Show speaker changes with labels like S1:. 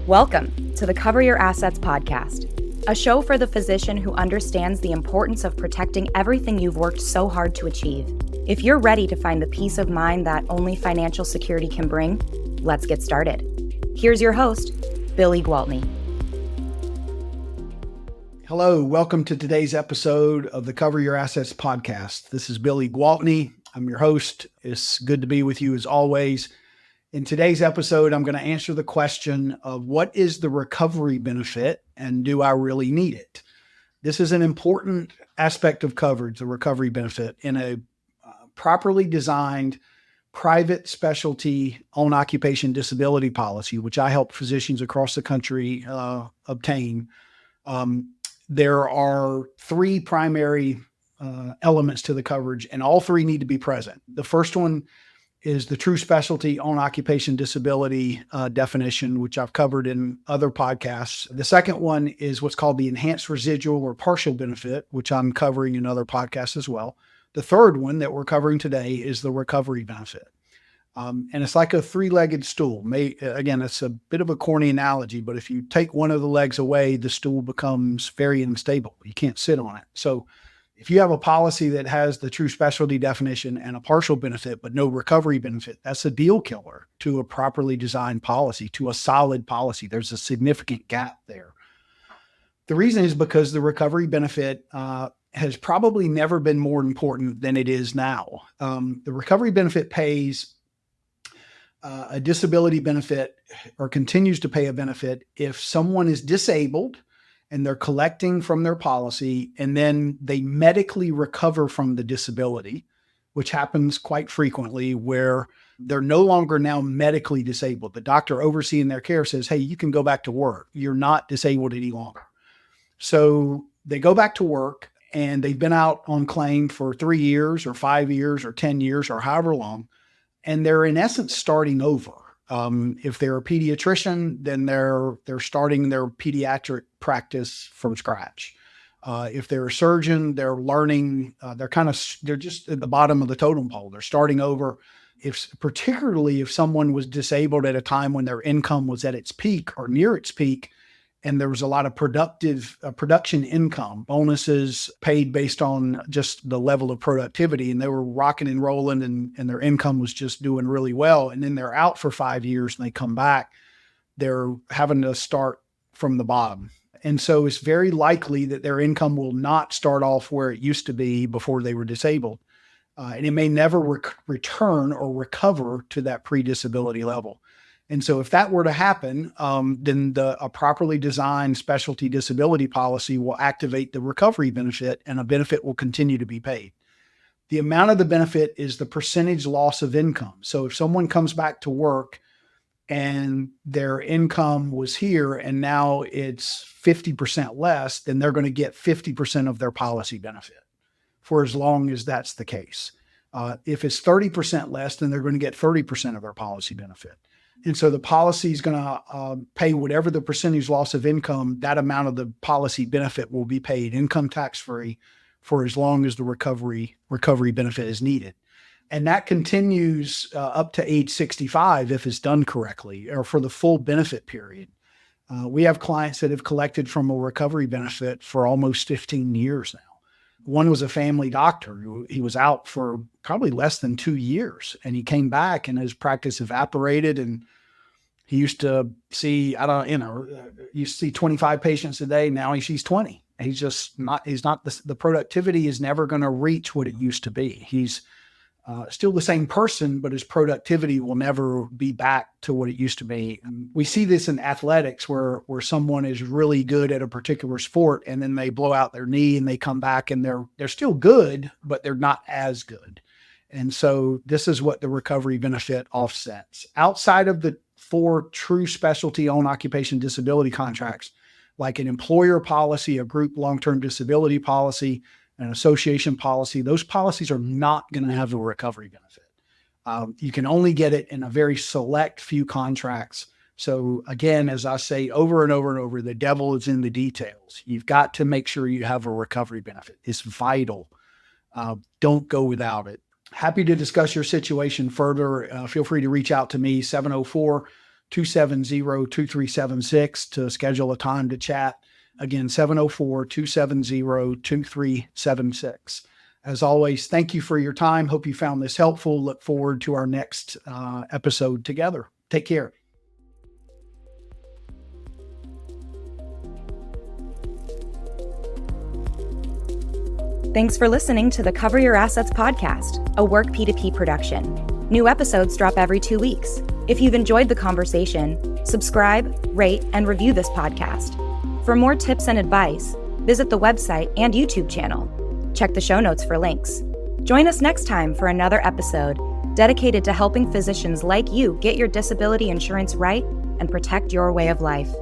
S1: Welcome to the Cover Your Assets podcast, a show for the physician who understands the importance of protecting everything you've worked so hard to achieve. If you're ready to find the peace of mind that only financial security can bring, let's get started. Here's your host, Billy Gwaltney.
S2: Hello, welcome to today's episode of the Cover Your Assets podcast. This is Billy Gwaltney. I'm your host. It's good to be with you as always. In today's episode, I'm going to answer the question of what is the recovery benefit and do I really need it? This is an important aspect of coverage, the recovery benefit, in a properly designed private specialty own occupation disability policy, which I help physicians across the country obtain. There are three primary elements to the coverage, and all three need to be present. The first one is the true specialty own occupation disability definition, which I've covered in other podcasts. The second one is what's called the enhanced residual or partial benefit, which I'm covering in other podcasts as well. The third one that we're covering today is the recovery benefit. And it's like a three-legged stool. Again, it's a bit of a corny analogy, but if you take one of the legs away, the stool becomes very unstable. You can't sit on it. So if you have a policy that has the true specialty definition and a partial benefit, but no recovery benefit, that's a deal killer to a properly designed policy, to a solid policy. There's a significant gap there. The reason is because the recovery benefit has probably never been more important than it is now. The recovery benefit pays a disability benefit or continues to pay a benefit if someone is disabled and they're collecting from their policy, and then they medically recover from the disability, which happens quite frequently where they're no longer now medically disabled. The doctor overseeing their care says, hey, you can go back to work. You're not disabled any longer. So they go back to work and they've been out on claim for 3 years or 5 years or 10 years or however long, and they're in essence starting over. If they're a pediatrician, then they're starting their pediatric practice from scratch. If they're a surgeon, they're learning. They're just at the bottom of the totem pole. They're starting over. Particularly if someone was disabled at a time when their income was at its peak or near its peak, and there was a lot of production income, bonuses paid based on just the level of productivity, and they were rocking and rolling and their income was just doing really well. And then they're out for 5 years and they come back, they're having to start from the bottom. And so it's very likely that their income will not start off where it used to be before they were disabled. And it may never return or recover to that pre-disability level. And so if that were to happen, then a properly designed specialty disability policy will activate the recovery benefit and a benefit will continue to be paid. The amount of the benefit is the percentage loss of income. So if someone comes back to work and their income was here and now it's 50% less, then they're going to get 50% of their policy benefit for as long as that's the case. If it's 30% less, then they're going to get 30% of their policy benefit. And so the policy is going to pay whatever the percentage loss of income, that amount of the policy benefit will be paid income tax free for as long as the recovery benefit is needed. And that continues up to age 65 if it's done correctly or for the full benefit period. We have clients that have collected from a recovery benefit for almost 15 years now. One was a family doctor. He was out for probably less than 2 years and he came back and his practice evaporated and he used to see, you see 25 patients a day. Now he sees 20. The productivity is never going to reach what it used to be. He's still the same person, but his productivity will never be back to what it used to be. And we see this in athletics where someone is really good at a particular sport and then they blow out their knee and they come back and they're still good, but they're not as good. And so this is what the recovery benefit offsets. Outside of the 4 true specialty own occupation disability contracts, like an employer policy, a group long-term disability policy, an association policy, those policies are not going to have a recovery benefit. You can only get it in a very select few contracts. So again, as I say over and over and over, the devil is in the details. You've got to make sure you have a recovery benefit. It's vital. Don't go without it. Happy to discuss your situation further. Feel free to reach out to me, 704 704-270-2376 to schedule a time to chat. Again, 704-270-2376. As always, thank you for your time. Hope you found this helpful. Look forward to our next episode together. Take care.
S1: Thanks for listening to the Cover Your Assets podcast, a Work P2P production. New episodes drop every 2 weeks. If you've enjoyed the conversation, subscribe, rate, and review this podcast. For more tips and advice, visit the website and YouTube channel. Check the show notes for links. Join us next time for another episode dedicated to helping physicians like you get your disability insurance right and protect your way of life.